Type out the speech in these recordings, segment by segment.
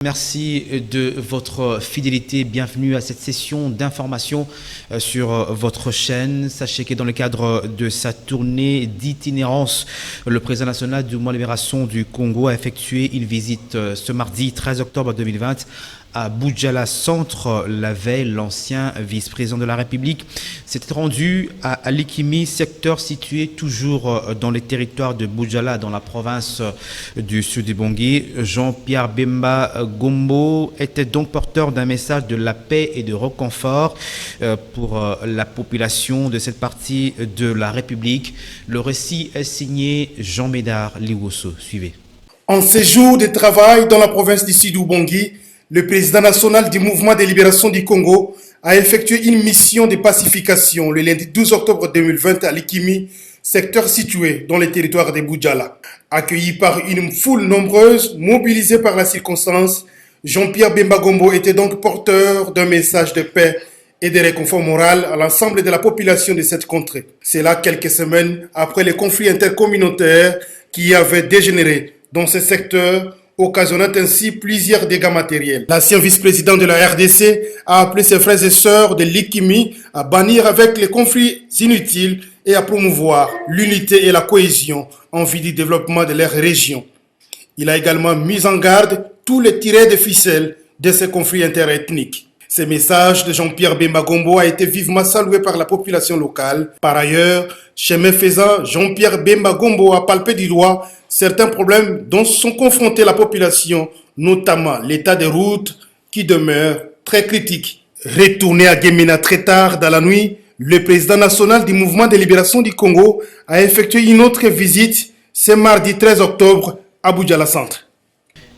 Merci de votre fidélité. Bienvenue à cette session d'information sur votre chaîne. Sachez que dans le cadre de sa tournée d'itinérance, le président national du Mouvement de libération du Congo a effectué une visite ce mardi 13 octobre 2020 à Boudjala Centre. La veille, l'ancien vice-président de la République s'était rendu à Likimi, secteur situé toujours dans les territoires de Boudjala, dans la province du sud du Bangui. Jean-Pierre Bemba Gombo était donc porteur d'un message de la paix et de réconfort pour la population de cette partie de la République. Le récit est signé Jean Médard Liwosso. Suivez. En séjour de travail dans la province du sud du Bangui, le président national du Mouvement de libération du Congo a effectué une mission de pacification le lundi 12 octobre 2020 à Likimi, secteur situé dans les territoires de Boudjala. Accueilli par une foule nombreuse, mobilisée par la circonstance, Jean-Pierre Bemba Gombo était donc porteur d'un message de paix et de réconfort moral à l'ensemble de la population de cette contrée. C'est là quelques semaines après les conflits intercommunautaires qui avaient dégénéré dans ce secteur, occasionnant ainsi plusieurs dégâts matériels. L'ancien vice-président de la RDC a appelé ses frères et sœurs de Likimi à bannir avec les conflits inutiles et à promouvoir l'unité et la cohésion en vue du développement de leur région. Il a également mis en garde tous les tirets de ficelle de ces conflits interethniques. Ce message de Jean-Pierre Bemba Gombo a été vivement salué par la population locale. Par ailleurs, chemin faisant, Jean-Pierre Bemba Gombo a palpé du doigt certains problèmes dont sont confrontés la population, notamment l'état des routes qui demeure très critique. Retourné à Guémena très tard dans la nuit, le président national du Mouvement de libération du Congo a effectué une autre visite ce mardi 13 octobre à Boudjala Centre.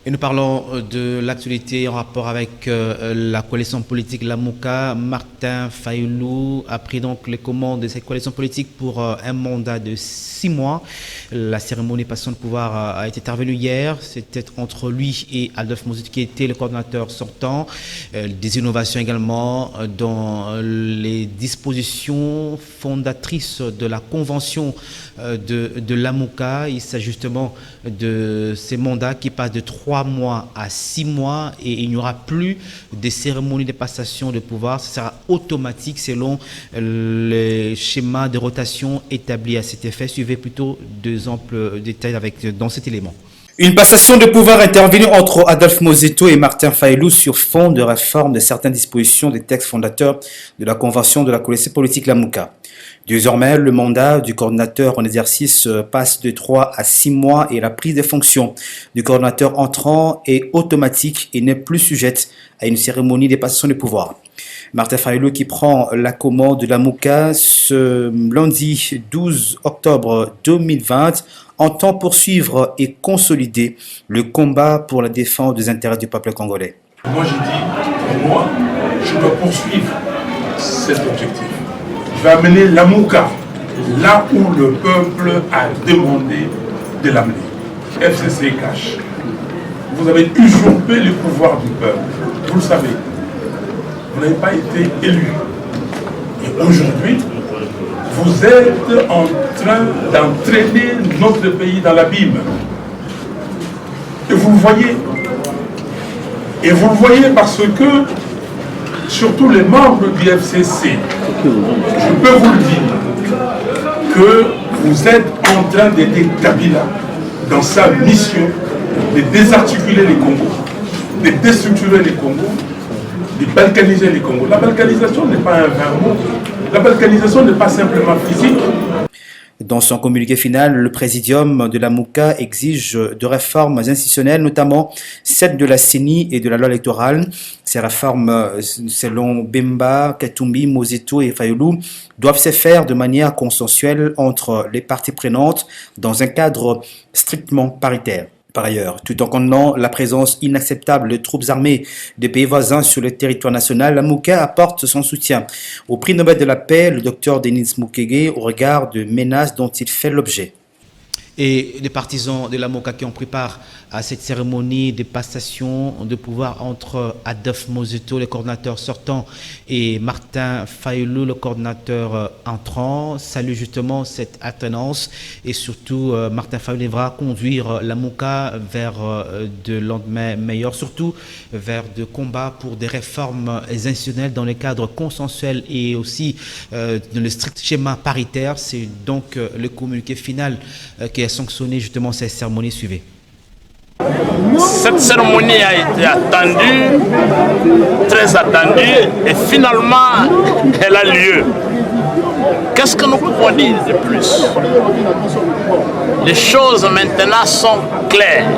Et nous parlons de l'actualité en rapport avec la coalition politique Lamouka. Martin Fayulu a pris donc les commandes de cette coalition politique pour un mandat de 6 mois. La cérémonie passation de pouvoir a été intervenue hier. C'était entre lui et Adolphe Mozito qui était le coordinateur sortant. Des innovations également dans les dispositions fondatrices de la convention de Lamouka. Il s'agit justement de ces mandats qui passent de 3 mois à 6 mois et il n'y aura plus de cérémonie de passation de pouvoir. Ce sera automatique selon les schémas de rotation établis à cet effet. Suivez plutôt 2 amples détails dans cet élément. Une passation de pouvoir intervenue entre Adolphe Mozito et Martin Fayulu sur fond de réforme de certaines dispositions des textes fondateurs de la Convention de la coalition politique Lamouka. Désormais, le mandat du coordinateur en exercice passe de 3 à 6 mois et la prise de fonction du coordinateur entrant est automatique et n'est plus sujette à une cérémonie de passation de pouvoir. Martin Fayulu qui prend la commande de Lamouka ce lundi 12 octobre 2020 entend poursuivre et consolider le combat pour la défense des intérêts du peuple congolais. Moi j'ai dit, pour moi, je dois poursuivre cet objectif. Je vais amener Lamouka là où le peuple a demandé de l'amener. FCC cache. Vous avez usurpé le pouvoir du peuple. Vous le savez. Vous n'avez pas été élu. Et aujourd'hui, vous êtes en train d'entraîner notre pays dans l'abîme. Et vous le voyez. Et vous le voyez parce que, surtout les membres du FCC, je peux vous le dire, que vous êtes en train d'aider Kabila dans sa mission de désarticuler les Congos, de déstructurer les Congos, de balkaniser les Congos. La balkanisation n'est pas un vain mot. La balkanisation n'est pas simplement physique. Dans son communiqué final, le présidium de la Lamouka exige de réformes institutionnelles, notamment celles de la CENI et de la loi électorale. Ces réformes, selon Bemba, Katumbi, Mozito et Fayulu, doivent se faire de manière consensuelle entre les parties prenantes dans un cadre strictement paritaire. Par ailleurs, tout en condenant la présence inacceptable de troupes armées des pays voisins sur le territoire national, la Lamouka apporte son soutien au prix Nobel de la paix, le docteur Denis Mukwege, au regard de menaces dont il fait l'objet. Et les partisans de la MOCA qui ont pris part à cette cérémonie de passation de pouvoir entre Adolphe Mozeto, le coordinateur sortant, et Martin Fayulu, le coordinateur entrant, saluent justement cette alternance. Et surtout, Martin Fayulu devra conduire la MOCA vers de lendemain meilleur, surtout vers de combats pour des réformes institutionnelles dans le cadre consensuel et aussi dans le strict schéma paritaire. C'est donc le communiqué final qui a sanctionné justement cette cérémonie suivie. Cette cérémonie a été attendue, très attendue, et finalement, elle a lieu. Qu'est-ce que nous pouvons dire de plus? Les choses maintenant sont claires.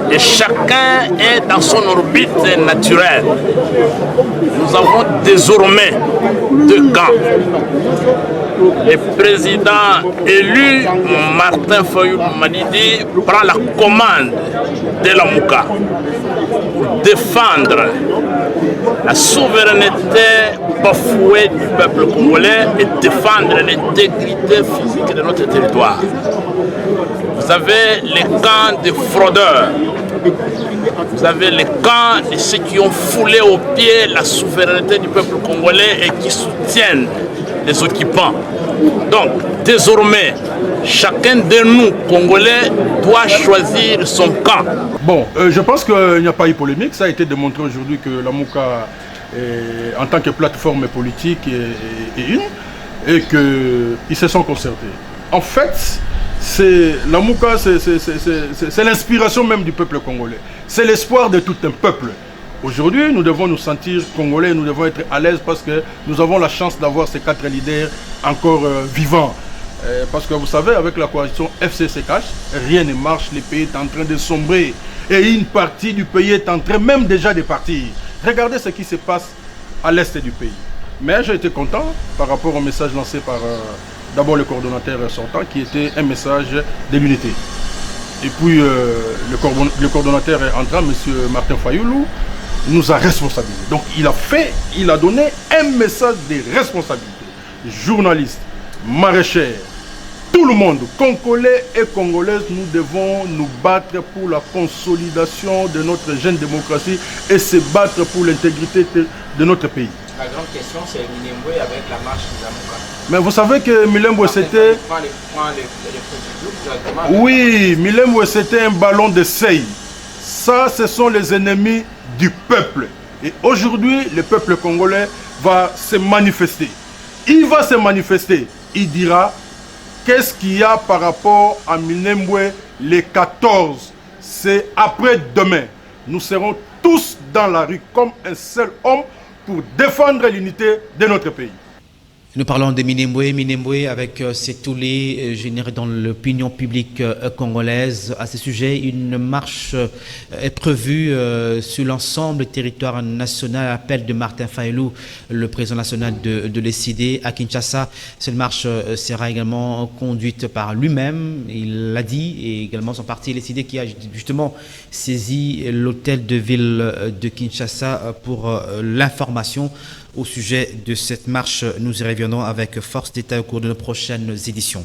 Et chacun est dans son orbite naturelle. Nous avons désormais deux camps. Le président élu, Martin Fayulu Madidi, prend la commande de la MOCA pour défendre la souveraineté bafouée du peuple congolais et défendre l'intégrité physique de notre territoire. Vous avez les camps des fraudeurs, vous avez les camps de ceux qui ont foulé aux pieds la souveraineté du peuple congolais et qui soutiennent les occupants. Donc, désormais, chacun de nous, Congolais, doit choisir son camp. Bon, je pense qu'il n'y a pas eu polémique. Ça a été démontré aujourd'hui que la MOCA, en tant que plateforme politique, est une et qu'ils se sont concertés. En fait, la MOCA, c'est l'inspiration même du peuple congolais. C'est l'espoir de tout un peuple. Aujourd'hui, nous devons nous sentir congolais, nous devons être à l'aise parce que nous avons la chance d'avoir ces 4 leaders encore vivants. Parce que vous savez, avec la coalition FCCH, rien ne marche, le pays est en train de sombrer. Et une partie du pays est en train même déjà de partir. Regardez ce qui se passe à l'est du pays. Mais j'ai été content par rapport au message lancé par d'abord le coordonnateur sortant, qui était un message de l'unité. Et puis le coordonnateur entrant, M. Martin Fayulu, nous a responsabilisés. Donc il a donné un message de responsabilité. Journalistes, maraîchers, tout le monde, Congolais et Congolaises, nous devons nous battre pour la consolidation de notre jeune démocratie et se battre pour l'intégrité de notre pays. La grande question, c'est Minembwe avec la marche de la MOCA. Mais vous savez que Minembwe, c'était... Oui, Minembwe, c'était un ballon de seille. Ça, ce sont les ennemis du peuple. Et aujourd'hui, le peuple congolais va se manifester. Il va se manifester. Il dira qu'est-ce qu'il y a par rapport à Minembwe les 14. C'est après-demain. Nous serons tous dans la rue comme un seul homme pour défendre l'unité de notre pays. Nous parlons de Minembwe avec ces tollés générés dans l'opinion publique congolaise. À ce sujet, une marche est prévue sur l'ensemble du territoire national à l'appel de Martin Fayulu, le président national de l'ECD à Kinshasa. Cette marche sera également conduite par lui-même, il l'a dit, et également son parti l'ECD qui a justement saisi l'hôtel de ville de Kinshasa pour l'information. Au sujet de cette marche, nous y reviendrons avec force détail au cours de nos prochaines éditions.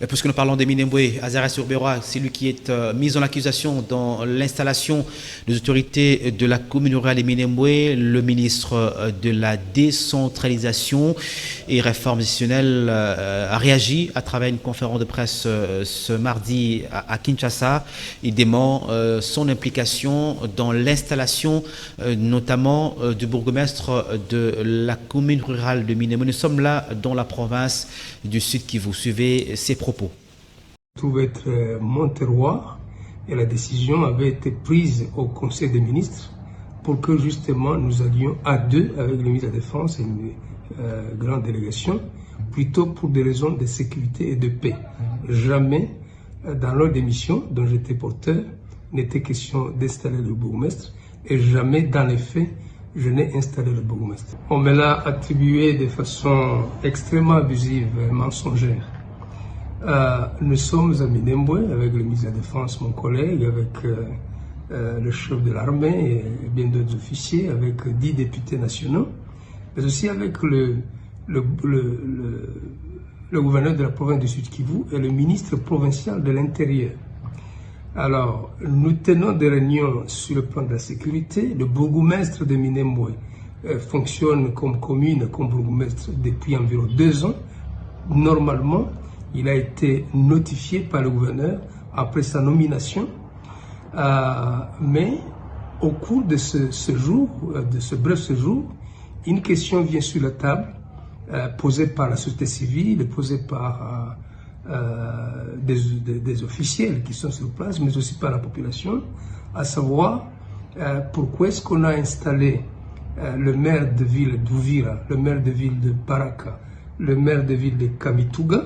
Et puisque nous parlons de Minembwe, Azara Urberoa, c'est lui qui est mis en accusation dans l'installation des autorités de la commune rurale de Minembwe. Le ministre de la décentralisation et réforme institutionnelle a réagi à travers une conférence de presse ce mardi à Kinshasa. Il dément son implication dans l'installation notamment du bourgmestre de la commune rurale de Minembwe. Nous sommes là dans la province du Sud qui vous suivez ses propos. Je trouve être mon terroir et la décision avait été prise au Conseil des ministres pour que justement nous allions à deux avec le ministre de la Défense et une grande délégation, plutôt pour des raisons de sécurité et de paix. Jamais dans l'ordre des missions dont j'étais porteur n'était question d'installer le bourgmestre et jamais dans les faits je n'ai installé le bourgmestre. On me l'a attribué de façon extrêmement abusive et mensongère. Nous sommes à Minembwe avec le ministre de la Défense, mon collègue, avec le chef de l'armée et bien d'autres officiers, avec 10 députés nationaux, mais aussi avec le gouverneur de la province du Sud Kivu et le ministre provincial de l'Intérieur. Alors, nous tenons des réunions sur le plan de la sécurité. Le bourgmestre de Minembwe fonctionne comme commune, comme bourgmestre depuis environ 2 ans. Normalement, il a été notifié par le gouverneur après sa nomination. Mais au cours de ce bref séjour, une question vient sur la table, posée par la société civile, posée par des officiels qui sont sur place, mais aussi par la population, à savoir pourquoi est-ce qu'on a installé le maire de ville d'Ouvira, le maire de ville de Baraka, le maire de ville de Kamituga,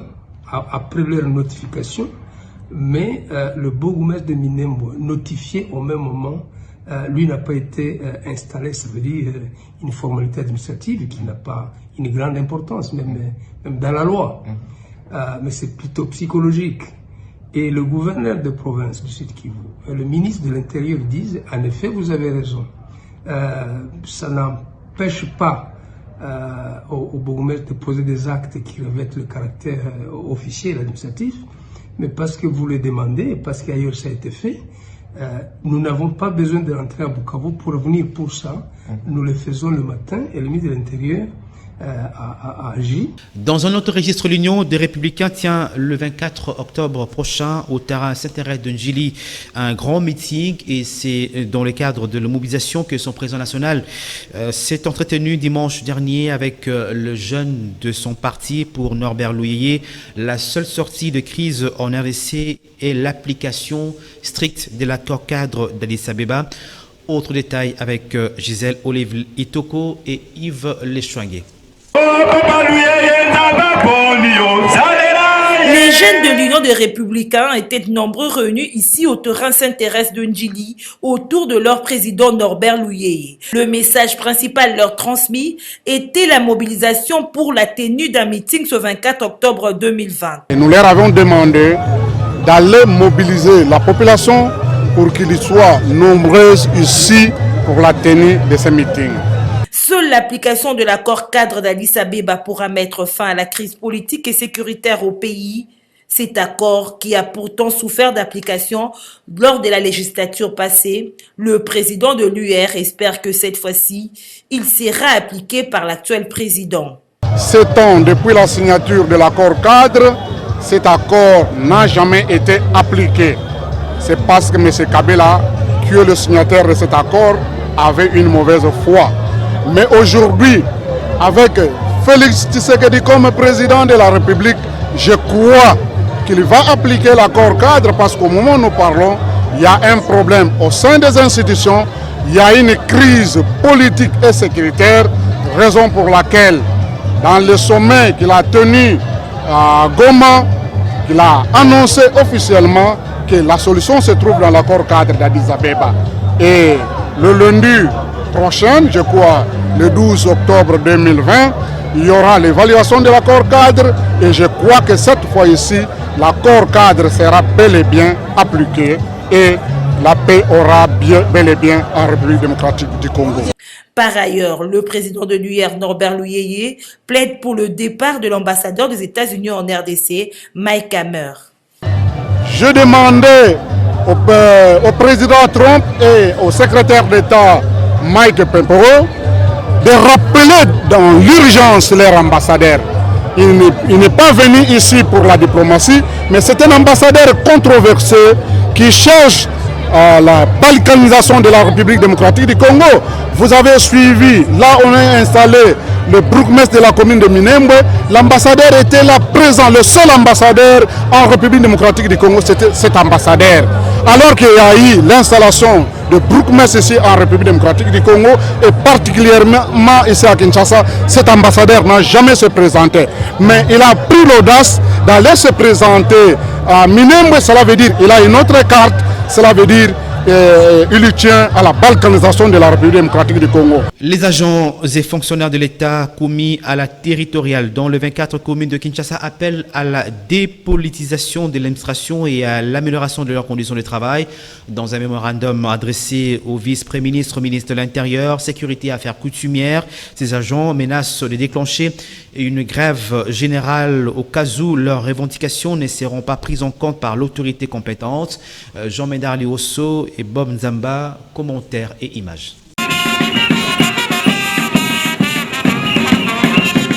après leur notification, mais le bourgmestre de Minembwe, notifié au même moment, lui n'a pas été installé. Ça veut dire une formalité administrative qui n'a pas une grande importance, même dans la loi. Mais c'est plutôt psychologique. Et le gouverneur de province du Sud Kivu, le ministre de l'Intérieur disent, en effet, vous avez raison. Ça n'empêche pas au bourgmestre de poser des actes qui revêtent le caractère officiel, administratif, mais parce que vous le demandez, parce qu'ailleurs ça a été fait, nous n'avons pas besoin de rentrer à Bukavu pour revenir pour ça. Nous le faisons le matin et le ministre de l'Intérieur a agi. Dans un autre registre, l'Union des Républicains tient le 24 octobre prochain au terrain Saint-Thérèse de Njili un grand meeting, et c'est dans le cadre de la mobilisation que son président national s'est entretenu dimanche dernier avec le jeune de son parti pour Norbert Louyeye. La seule sortie de crise en RDC est l'application stricte de l'accord cadre d'Addis Abeba. Autre détail avec Gisèle Olive Itoko et Yves Lechouangué. Les jeunes de l'Union des Républicains étaient nombreux réunis ici au terrain Saint-Thérèse de Njili autour de leur président Norbert Louyeye. Le message principal leur transmis était la mobilisation pour la tenue d'un meeting ce 24 octobre 2020. Et nous leur avons demandé d'aller mobiliser la population pour qu'ils soient nombreux ici pour la tenue de ce meeting. Seule l'application de l'accord cadre d'Addis Abeba pourra mettre fin à la crise politique et sécuritaire au pays. Cet accord, qui a pourtant souffert d'application lors de la législature passée, le président de l'UR espère que cette fois-ci, il sera appliqué par l'actuel président. 7 ans depuis la signature de l'accord cadre, cet accord n'a jamais été appliqué. C'est parce que M. Kabila, qui est le signataire de cet accord, avait une mauvaise foi. Mais aujourd'hui, avec Félix Tshisekedi comme président de la République, je crois qu'il va appliquer l'accord cadre, parce qu'au moment où nous parlons, il y a un problème au sein des institutions, il y a une crise politique et sécuritaire, raison pour laquelle, dans le sommet qu'il a tenu à Goma, il a annoncé officiellement que la solution se trouve dans l'accord cadre d'Addis Abeba. Et le lundi prochain, je crois, le 12 octobre 2020, il y aura l'évaluation de l'accord cadre, et je crois que cette fois-ci, l'accord cadre sera bel et bien appliqué et la paix aura bel et bien en République démocratique du Congo. Par ailleurs, le président de l'UR, Norbert Louyeye, plaide pour le départ de l'ambassadeur des États-Unis en RDC, Mike Hammer. Je demandais au président Trump et au secrétaire d'État Mike Pompeo de rappeler dans l'urgence leur ambassadeur. Il n'est pas venu ici pour la diplomatie, mais c'est un ambassadeur controversé qui cherche la balkanisation de la République démocratique du Congo. Vous avez suivi, là on a installé le bourgmestre de la commune de Minembwe. L'ambassadeur était là présent, le seul ambassadeur en République démocratique du Congo, c'était cet ambassadeur. Alors qu'il y a eu l'installation de bourgmestre ici en République démocratique du Congo, et particulièrement ici à Kinshasa, cet ambassadeur n'a jamais se présenté. Mais il a pris l'audace d'aller se présenter à Minembwe. Cela veut dire qu'il a une autre carte. Cela veut dire il tient à la balkanisation de la République démocratique du Congo. Les agents et fonctionnaires de l'État commis à la territoriale dans les 24 communes de Kinshasa appellent à la dépolitisation de l'administration et à l'amélioration de leurs conditions de travail. Dans un mémorandum adressé au vice-premier ministre, ministre de l'Intérieur, Sécurité et Affaires coutumières, ces agents menacent de déclencher une grève générale au cas où leurs revendications ne seront pas prises en compte par l'autorité compétente. Jean Médard Liosso et Bob Nzamba, commentaires et images.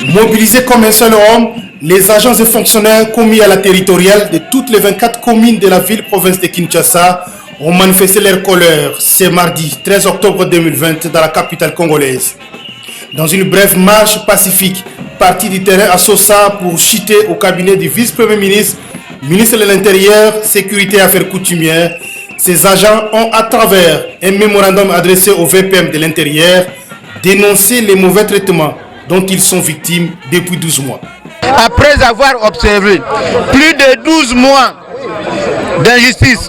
Mobilisés comme un seul homme, les agents et fonctionnaires commis à la territoriale de toutes les 24 communes de la ville-province de Kinshasa ont manifesté leur colère ce mardi 13 octobre 2020 dans la capitale congolaise. Dans une brève marche pacifique, partie du terrain à Sosa pour chuter au cabinet du vice-premier ministre, ministre de l'Intérieur, Sécurité et Affaires coutumières, ces agents ont, à travers un mémorandum adressé au VPM de l'Intérieur, dénoncé les mauvais traitements dont ils sont victimes depuis 12 mois. Après avoir observé plus de 12 mois d'injustice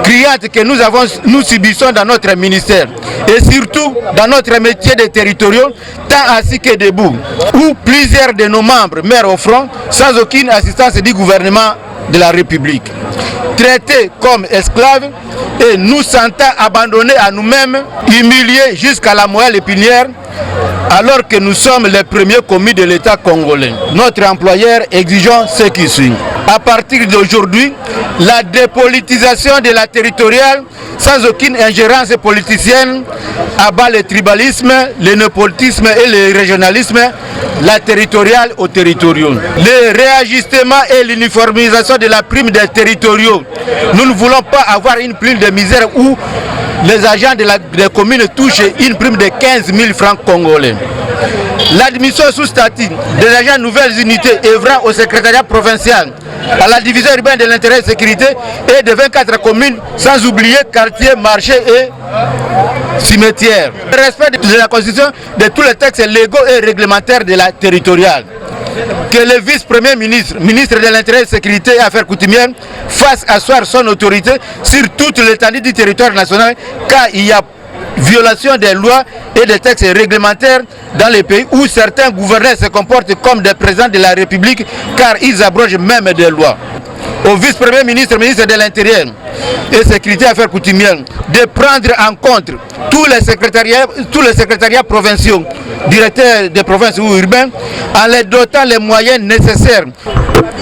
criante que nous subissons dans notre ministère et surtout dans notre métier de territoriaux, tant assis que debout, où plusieurs de nos membres meurent au front sans aucune assistance du gouvernement de la République, traités comme esclaves et nous sentant abandonnés à nous-mêmes, humiliés jusqu'à la moelle épinière, alors que nous sommes les premiers commis de l'État congolais. Notre employeur exigeant ce qui suit. À partir d'aujourd'hui, la dépolitisation de la territoriale, sans aucune ingérence politicienne, abat le tribalisme, le népotisme et le régionalisme, la territoriale aux territoriaux. Le réajustement et l'uniformisation de la prime des territoriaux. Nous ne voulons pas avoir une prime de misère où les agents des communes touchent une prime de 15 000 francs congolais. L'admission sous statut des agents nouvelles unités œuvrant au secrétariat provincial, à la division urbaine de l'intérêt et sécurité et de 24 communes, sans oublier quartiers, marchés et cimetières. Le respect de la Constitution, de tous les textes légaux et réglementaires de la territoriale. Que le vice-premier ministre, ministre de l'Intérieur, de la Sécurité et Affaires coutumières, fasse asseoir son autorité sur toute l'étendue du territoire national, car il y a violation des lois et des textes réglementaires dans les pays où certains gouverneurs se comportent comme des présidents de la République, car ils abrogent même des lois. Au vice-premier ministre, ministre de l'Intérieur et Sécurité et Affaires coutumières, de prendre en compte tous les secrétariats provinciaux, directeurs des provinces ou urbains, en les dotant les moyens nécessaires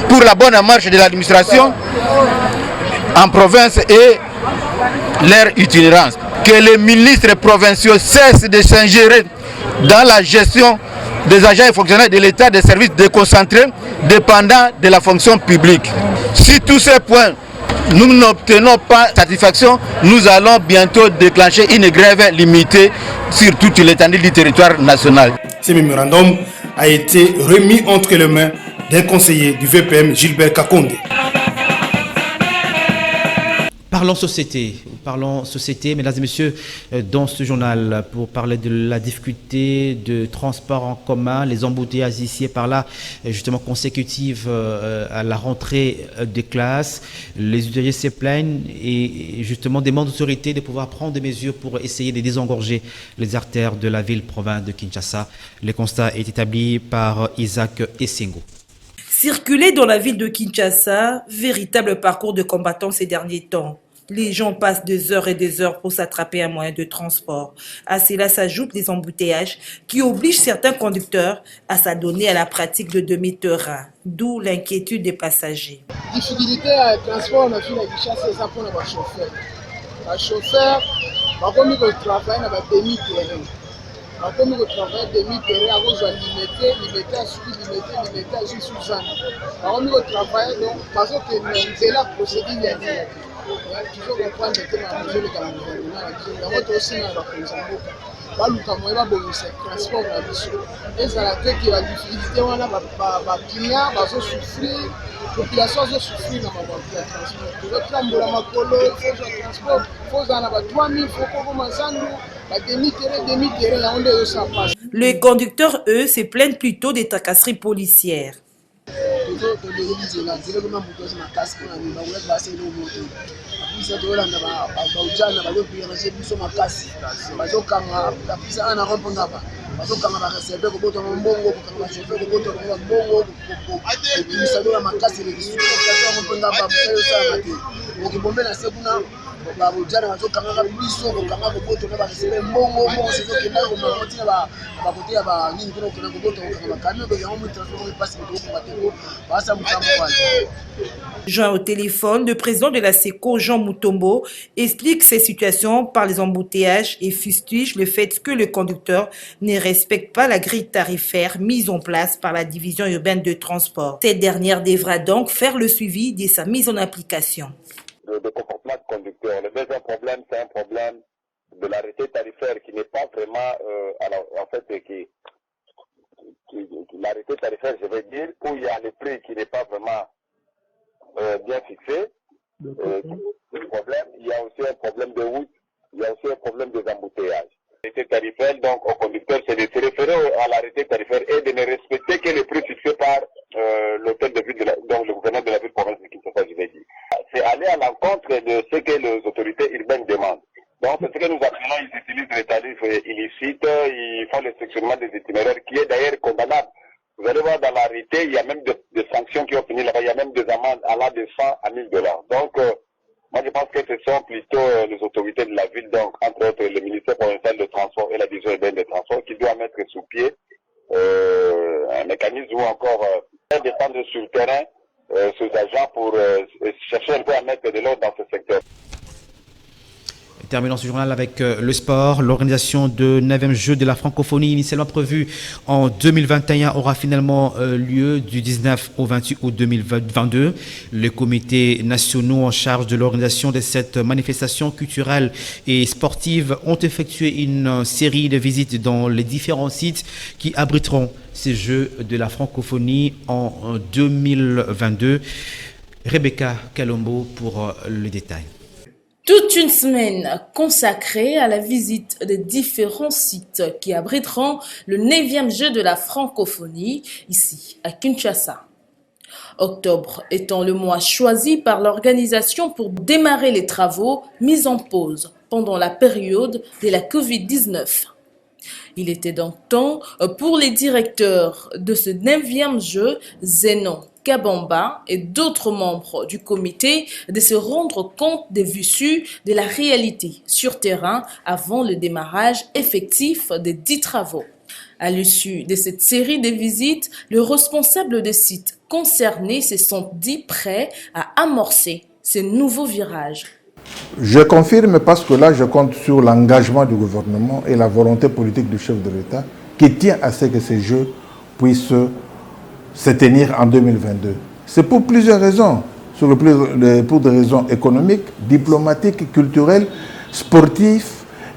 pour la bonne marche de l'administration en province et leur itinérance. Que les ministres provinciaux cessent de s'ingérer dans la gestion des agents et fonctionnaires de l'État des services déconcentrés dépendant de la fonction publique. Si tous ces points nous n'obtenons pas satisfaction, nous allons bientôt déclencher une grève limitée sur toute l'étendue du territoire national. Ce mémorandum a été remis entre les mains d'un conseiller du VPM, Gilbert Kakonde. Parlons société, mesdames et messieurs, dans ce journal, pour parler de la difficulté de transport en commun, les embouteillages ici et par là, justement consécutives à la rentrée des classes. Les usagers se plaignent et justement demandent aux autorités de pouvoir prendre des mesures pour essayer de désengorger les artères de la ville-province de Kinshasa. Le constat est établi par Isaac Essingo. Circuler dans la ville de Kinshasa, véritable parcours de combattants ces derniers temps. Les gens passent des heures et des heures pour s'attraper un moyen de transport. À cela s'ajoutent les embouteillages qui obligent certains conducteurs à s'adonner à la pratique de demi-terrain, d'où l'inquiétude des passagers. Difficulté à transport na ville ya Kinshasa eza mpona bachauffeur. Bachauffeur bakomi kotravaille na bademi-terrain. Bakomi kotravaille demi-terrain akozwa limete asuki limete azwi suzana. Bakomi kotravaille donc bazokende nzela procédure ya nini. Toujours comprendre que la mesure de la gouvernement, la moto aussi n'a pas pris en compte. Baluka moyen babongisa transport na biso. Ezala te ki ba difficulté wana ba client bazo souffrir, population zo souffrir na mabanki ya transport. Tozotambola makolo, faut transport, faut na ba 3000 faut ko mazandu, ba demi-terrain ya onde yo ça passe. Les conducteurs eux se plaignent plutôt des tracasseries policières. mpona toyolanda baujana bazopirage biso makasi bazokanga bisa ana rompongaba bazokanga bareserve kobotama mbongo kokanga bashofe kobotama mbongo ekimisa dola makasi lekisuyango mpongaba mosali osalama te okibombe na se kuna babujana bazokangaka biso kokanga koboto na bareserve mbongo sezokenda komaka ntina bakote ya banini kuna kokenda koboto kokanga bakamio yango moi transport epasi kotokokonga te basa mutambo wana. Joint au téléphone, le président de la SECO, Jean Moutombo, explique ces situations par les embouteillages et fustige le fait que le conducteur ne respecte pas la grille tarifaire mise en place par la division urbaine de transport. Cette dernière devra donc faire le suivi de sa mise en application. Le comportement de conducteur. Le deuxième problème, c'est un problème de l'arrêté tarifaire qui n'est pas vraiment, l'arrêté tarifaire, je veux dire, où il y a le prix qui n'est pas vraiment bien fixé. Le problème, il y a aussi un problème de route, il y a aussi un problème des embouteillages. L'arrêté tarifaire, donc, au conducteur, c'est de se référer à l'arrêté tarifaire et de ne respecter que les prix fixés par l'hôtel de ville, donc le gouverneur de la ville province de Kinshasa, je vais dire. C'est aller à l'encontre de ce que les autorités urbaines demandent. Donc, c'est ce que nous appelons, ils utilisent les tarifs illicites, ils font le sectionnement des itinéraires, qui est d'ailleurs condamnable. Vous allez voir dans l'arrêté, il y a même des sanctions qui ont fini là-bas, il y a même des amendes allant de 100 à 1000 $. Donc, moi je pense que ce sont plutôt les autorités de la ville, donc entre autres le ministère provincial de transport et la division urbaine de transport, qui doivent mettre sous pied un mécanisme ou encore descendre sur le terrain ces agents pour chercher un peu à mettre de l'ordre dans ce secteur. Terminons ce journal avec le sport. L'organisation de 9e Jeux de la francophonie initialement prévue en 2021 aura finalement lieu du 19 au 28 août 2022. Les comités nationaux en charge de l'organisation de cette manifestation culturelle et sportive ont effectué une série de visites dans les différents sites qui abriteront ces Jeux de la francophonie en 2022. Rebecca Kalombo pour le détail. Toute une semaine consacrée à la visite des différents sites qui abriteront le 9e jeu de la francophonie ici à Kinshasa. Octobre étant le mois choisi par l'organisation pour démarrer les travaux mis en pause pendant la période de la Covid-19. Il était donc temps pour les directeurs de ce 9e jeu, Zenon Kabamba et d'autres membres du comité de se rendre compte des visu de la réalité sur terrain avant le démarrage effectif des 10 travaux. À l'issue de cette série de visites, le responsable des sites concernés se sont dit prêts à amorcer ces nouveaux virages. Je confirme parce que là, je compte sur l'engagement du gouvernement et la volonté politique du chef de l'État qui tient à ce que ces Jeux puissent se tenir en 2022. C'est pour plusieurs raisons, pour des raisons économiques, diplomatiques, culturelles, sportives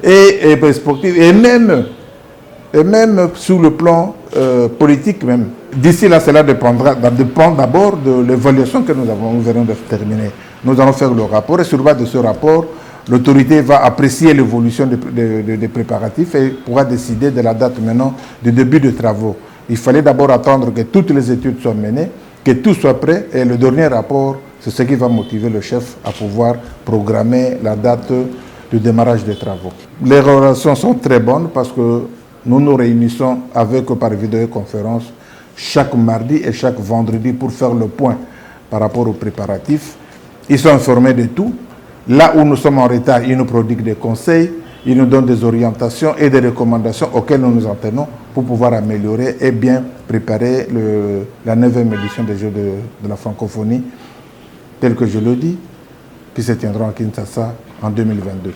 et même sur le plan politique même. D'ici là, cela dépend d'abord de l'évaluation que nous venons de terminer. Nous allons faire le rapport et sur base de ce rapport, l'autorité va apprécier l'évolution des préparatifs et pourra décider de la date maintenant du début des travaux. Il fallait d'abord attendre que toutes les études soient menées, que tout soit prêt et le dernier rapport, c'est ce qui va motiver le chef à pouvoir programmer la date du démarrage des travaux. Les relations sont très bonnes parce que nous nous réunissons avec eux par vidéoconférence chaque mardi et chaque vendredi pour faire le point par rapport aux préparatifs. Ils sont informés de tout. Là où nous sommes en retard, ils nous prodiguent des conseils, ils nous donnent des orientations et des recommandations auxquelles nous nous en tenons pour pouvoir améliorer et bien préparer la 9e édition des Jeux de la francophonie, tel que je le dis, qui se tiendront à Kinshasa en 2022.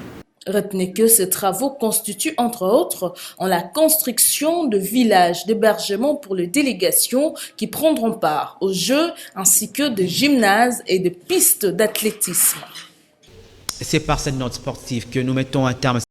Retenez que ces travaux constituent entre autres en la construction de villages d'hébergement pour les délégations qui prendront part aux Jeux ainsi que de gymnases et de pistes d'athlétisme. C'est par cette note sportive que nous mettons un terme